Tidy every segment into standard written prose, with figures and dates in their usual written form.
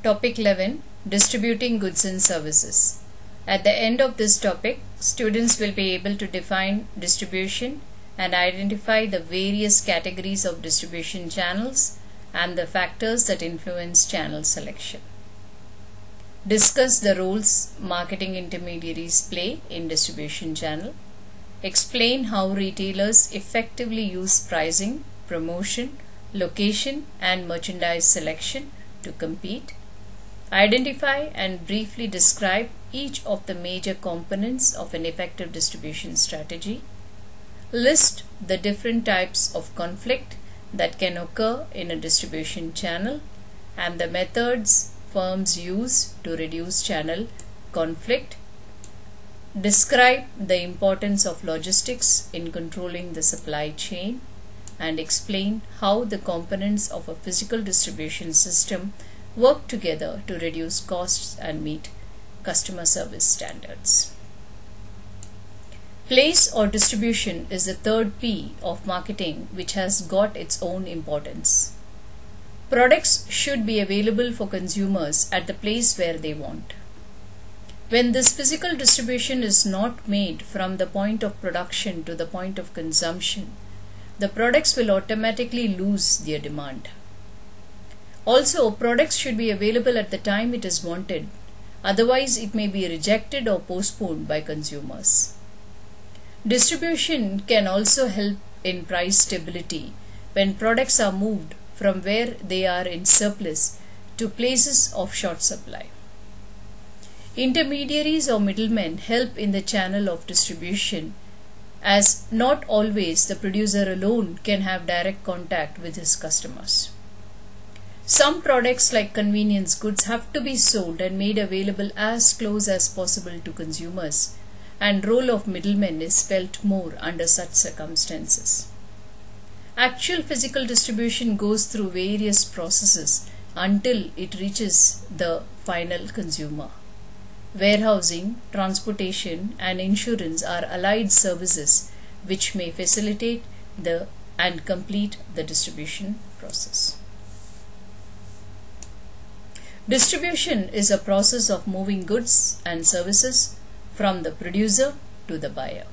Topic 11, Distributing Goods and Services. At the end of this topic, students will be able to define distribution and identify the various categories of distribution channels and the factors that influence channel selection. Discuss the roles marketing intermediaries play in distribution channel. Explain how retailers effectively use pricing, promotion, location and merchandise selection to compete. Identify and briefly describe each of the major components of an effective distribution strategy. List the different types of conflict that can occur in a distribution channel and the methods firms use to reduce channel conflict. Describe the importance of logistics in controlling the supply chain and explain how the components of a physical distribution system work together to reduce costs and meet customer service standards. Place or distribution is the third P of marketing, which has got its own importance. Products should be available for consumers at the place where they want. When this physical distribution is not made from the point of production to the point of consumption, the products will automatically lose their demand. Also, products should be available at the time it is wanted, otherwise it may be rejected or postponed by consumers. Distribution can also help in price stability when products are moved from where they are in surplus to places of short supply. Intermediaries or middlemen help in the channel of distribution, as not always the producer alone can have direct contact with his customers. Some products like convenience goods have to be sold and made available as close as possible to consumers, and role of middlemen is felt more under such circumstances. Actual physical distribution goes through various processes until it reaches the final consumer. Warehousing, transportation and insurance are allied services which may facilitate and complete the distribution process. Distribution is a process of moving goods and services from the producer to the buyer.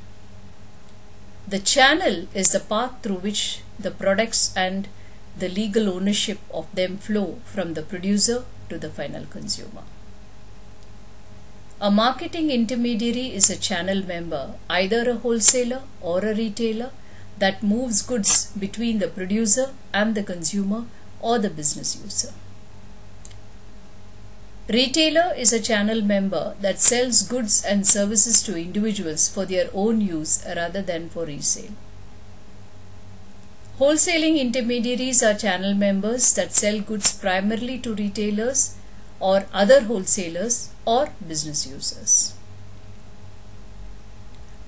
The channel is the path through which the products and the legal ownership of them flow from the producer to the final consumer. A marketing intermediary is a channel member, either a wholesaler or a retailer, that moves goods between the producer and the consumer or the business user. Retailer is a channel member that sells goods and services to individuals for their own use rather than for resale. Wholesaling intermediaries are channel members that sell goods primarily to retailers or other wholesalers or business users.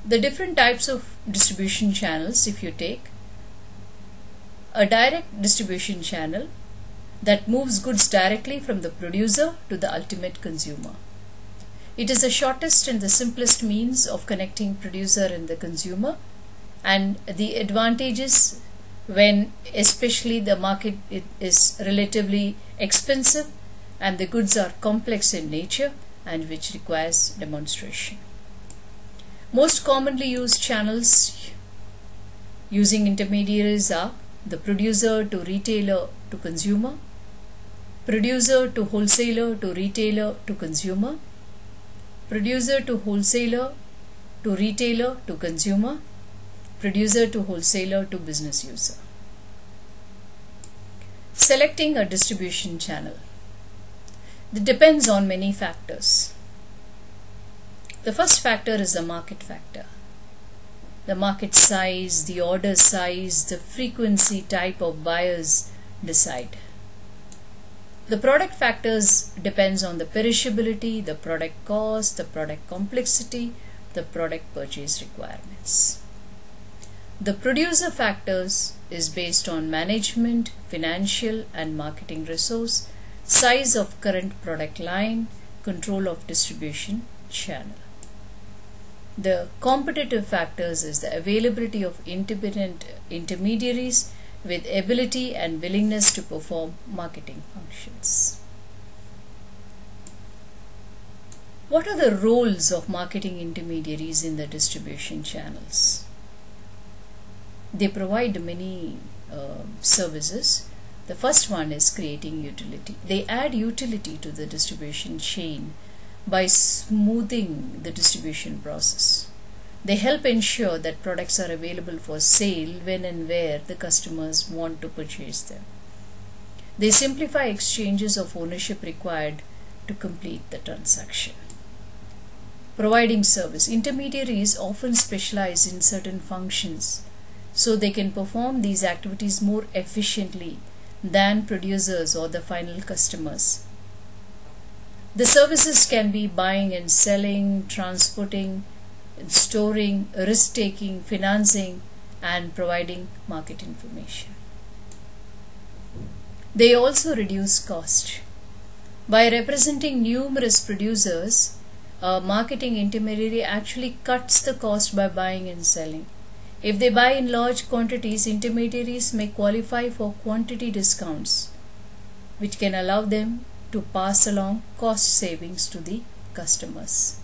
The different types of distribution channels, if you take a direct distribution channel that moves goods directly from the producer to the ultimate consumer. It is the shortest and the simplest means of connecting producer and the consumer, and the advantages when especially the market is relatively expensive and the goods are complex in nature and which requires demonstration. Most commonly used channels using intermediaries are the producer to retailer to consumer, producer to wholesaler to retailer to consumer, producer to wholesaler to retailer to consumer, producer to wholesaler to business user. Selecting a distribution channel. It depends on many factors. The first factor is the market factor. The market size, the order size, the frequency type of buyers decide. The product factors depends on the perishability, the product cost, the product complexity, the product purchase requirements. The producer factors is based on management, financial and marketing resource, size of current product line, control of distribution channel. The competitive factors is the availability of independent intermediaries with ability and willingness to perform marketing functions. What are the roles of marketing intermediaries in the distribution channels? They provide many services. The first one is creating utility. They add utility to the distribution chain by smoothing the distribution process. They help ensure that products are available for sale when and where the customers want to purchase them. They simplify exchanges of ownership required to complete the transaction. Providing service. Intermediaries often specialize in certain functions, so they can perform these activities more efficiently than producers or the final customers. The services can be buying and selling, transporting, storing, risk-taking, financing, and providing market information. They also reduce cost. By representing numerous producers, a marketing intermediary actually cuts the cost by buying and selling. If they buy in large quantities, intermediaries may qualify for quantity discounts, which can allow them to pass along cost savings to the customers.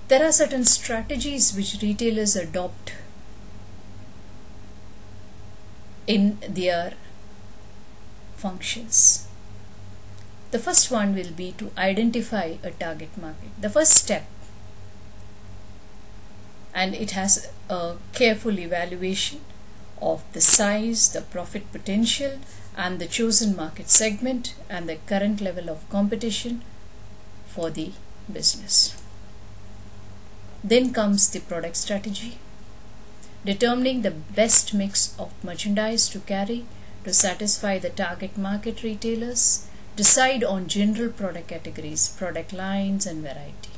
There are certain strategies which retailers adopt in their functions. The first one will be to identify a target market. The first step, and it has a careful evaluation of the size, the profit potential, and the chosen market segment, and the current level of competition for the business. Then comes the product strategy, determining the best mix of merchandise to carry to satisfy the target market retailers, decide on general product categories, product lines, and variety.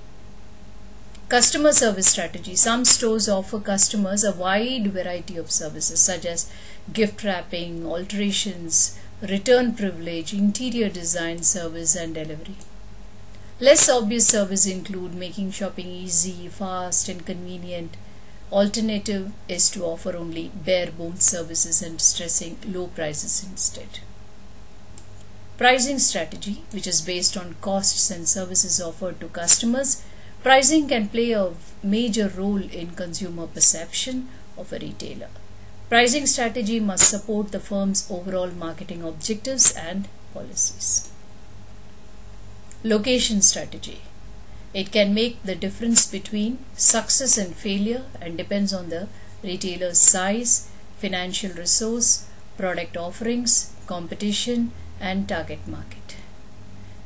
Customer service strategy. Some stores offer customers a wide variety of services such as gift wrapping, alterations, return privilege, interior design service, and delivery. Less obvious services include making shopping easy, fast, and convenient. Alternative is to offer only bare bones services and stressing low prices instead. Pricing strategy, which is based on costs and services offered to customers. Pricing can play a major role in consumer perception of a retailer. Pricing strategy must support the firm's overall marketing objectives and policies. Location strategy. It can make the difference between success and failure and depends on the retailer's size, financial resource, product offerings, competition, and target market.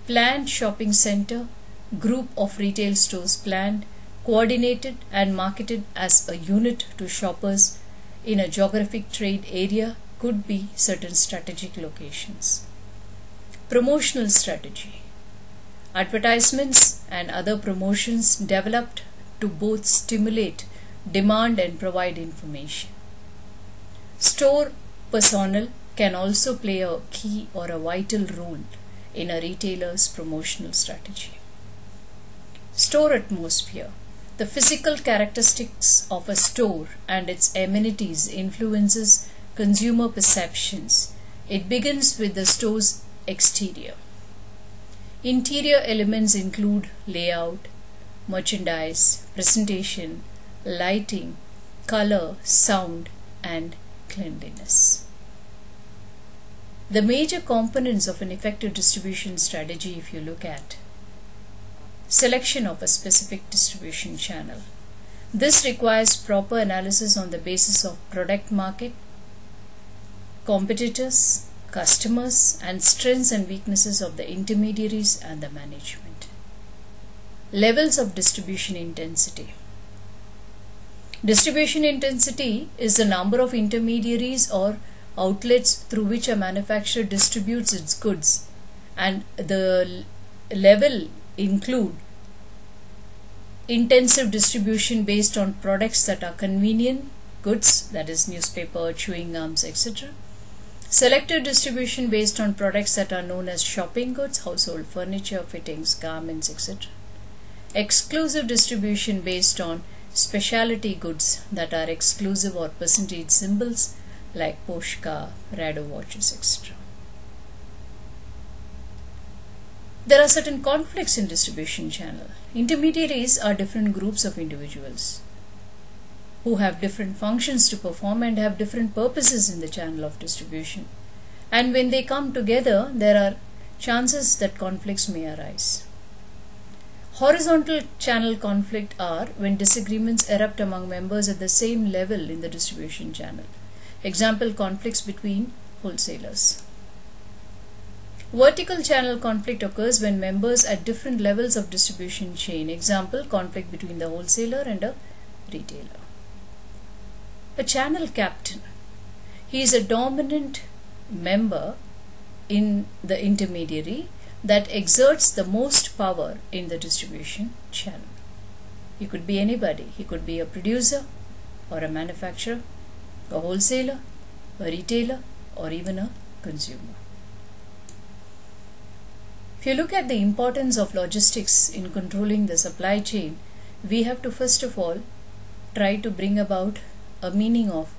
Planned shopping center, group of retail stores planned, coordinated, and marketed as a unit to shoppers in a geographic trade area could be certain strategic locations. Promotional strategy. Advertisements and other promotions developed to both stimulate demand and provide information. Store personnel can also play a key or a vital role in a retailer's promotional strategy. Store atmosphere. The physical characteristics of a store and its amenities influences consumer perceptions. It begins with the store's exterior. Interior elements include layout, merchandise, presentation, lighting, color, sound, and cleanliness. The major components of an effective distribution strategy, if you look at: selection of a specific distribution channel. This requires proper analysis on the basis of product market, competitors, customers, and strengths and weaknesses of the intermediaries and the management. Levels of distribution intensity. Distribution intensity is the number of intermediaries or outlets through which a manufacturer distributes its goods, and the level include intensive distribution based on products that are convenient goods, that is newspaper, chewing gums, etc. Selective distribution based on products that are known as shopping goods, household furniture, fittings, garments, etc. Exclusive distribution based on specialty goods that are exclusive or percentage symbols like Poshka, Rado watches, etc. There are certain conflicts in distribution channel. Intermediaries are different groups of individuals who have different functions to perform and have different purposes in the channel of distribution. And when they come together, there are chances that conflicts may arise. Horizontal channel conflict are when disagreements erupt among members at the same level in the distribution channel. Example, conflicts between wholesalers. Vertical channel conflict occurs when members at different levels of distribution chain. Example, conflict between the wholesaler and a retailer. A channel captain. He is a dominant member in the intermediary that exerts the most power in the distribution channel. He could be anybody. He could be a producer or a manufacturer, a wholesaler, a retailer, or even a consumer. If you look at the importance of logistics in controlling the supply chain, we have to first of all try to bring about a meaning of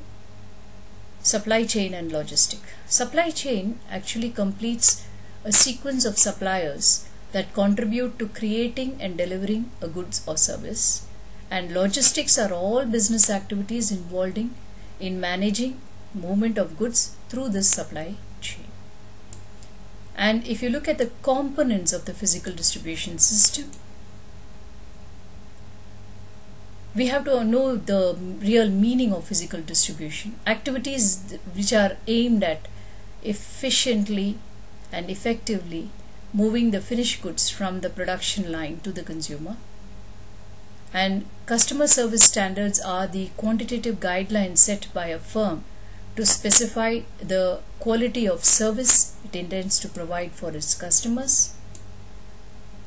supply chain and logistic. Supply chain actually completes a sequence of suppliers that contribute to creating and delivering a goods or service, and logistics are all business activities involving in managing movement of goods through this supply chain. And if you look at the components of the physical distribution system, we have to know the real meaning of physical distribution. Activities which are aimed at efficiently and effectively moving the finished goods from the production line to the consumer. And customer service standards are the quantitative guidelines set by a firm to specify the quality of service it intends to provide for its customers.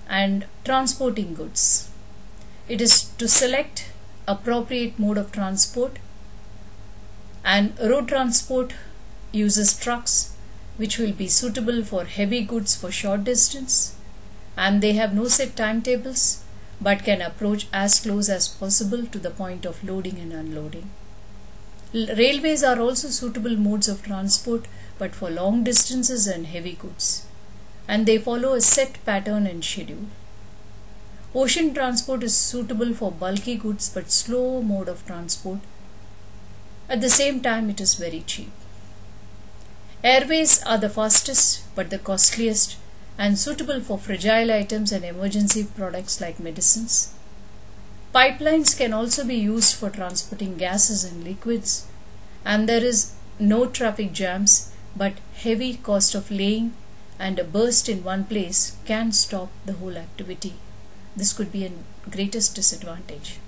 And transporting goods. It is to select appropriate mode of transport, and road transport uses trucks which will be suitable for heavy goods for short distance, and they have no set timetables but can approach as close as possible to the point of loading and unloading. Railways are also suitable modes of transport but for long distances and heavy goods, and they follow a set pattern and schedule. Ocean transport is suitable for bulky goods but slow mode of transport. At the same time, it is very cheap. Airways are the fastest but the costliest and suitable for fragile items and emergency products like medicines. Pipelines can also be used for transporting gases and liquids, and there is no traffic jams, but heavy cost of laying and a burst in one place can stop the whole activity. This could be a greatest disadvantage.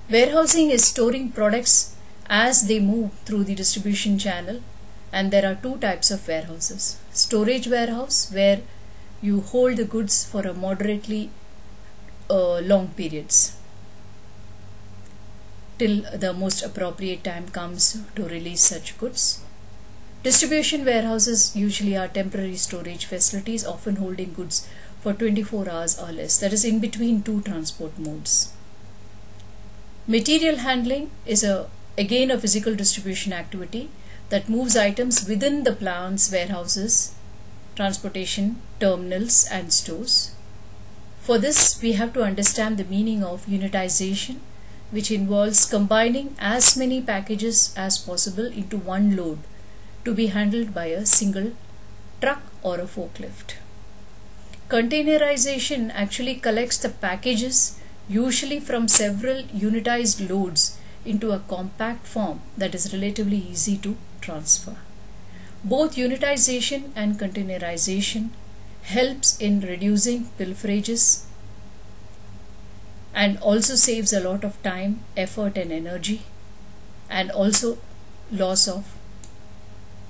Warehousing is storing products as they move through the distribution channel, and there are two types of warehouses. Storage warehouse, where you hold the goods for a moderately long periods till the most appropriate time comes to release such goods. Distribution warehouses usually are temporary storage facilities, often holding goods for 24 hours or less, that is in between two transport modes. Material handling is again a physical distribution activity that moves items within the plant's warehouses, transportation, terminals and stores. For this, we have to understand the meaning of unitization, which involves combining as many packages as possible into one load to be handled by a single truck or a forklift. Containerization actually collects the packages, usually from several unitized loads, into a compact form that is relatively easy to transfer. Both unitization and containerization helps in reducing pilferages and also saves a lot of time, effort and energy, and also loss of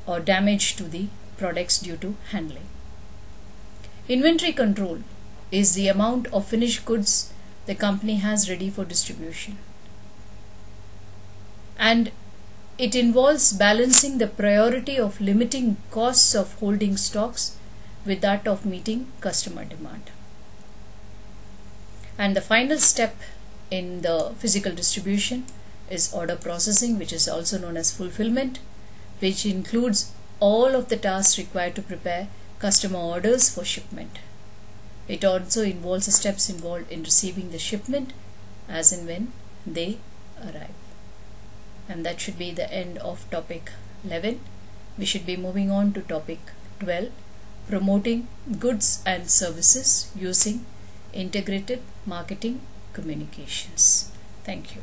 or damage to the products due to handling. Inventory control is the amount of finished goods the company has ready for distribution, and it involves balancing the priority of limiting costs of holding stocks with that of meeting customer demand. And the final step in the physical distribution is order processing, which is also known as fulfillment, which includes all of the tasks required to prepare customer orders for shipment. It also involves the steps involved in receiving the shipment as and when they arrive. And that should be the end of topic 11. We should be moving on to topic 12, promoting goods and services using integrated marketing communications. Thank you.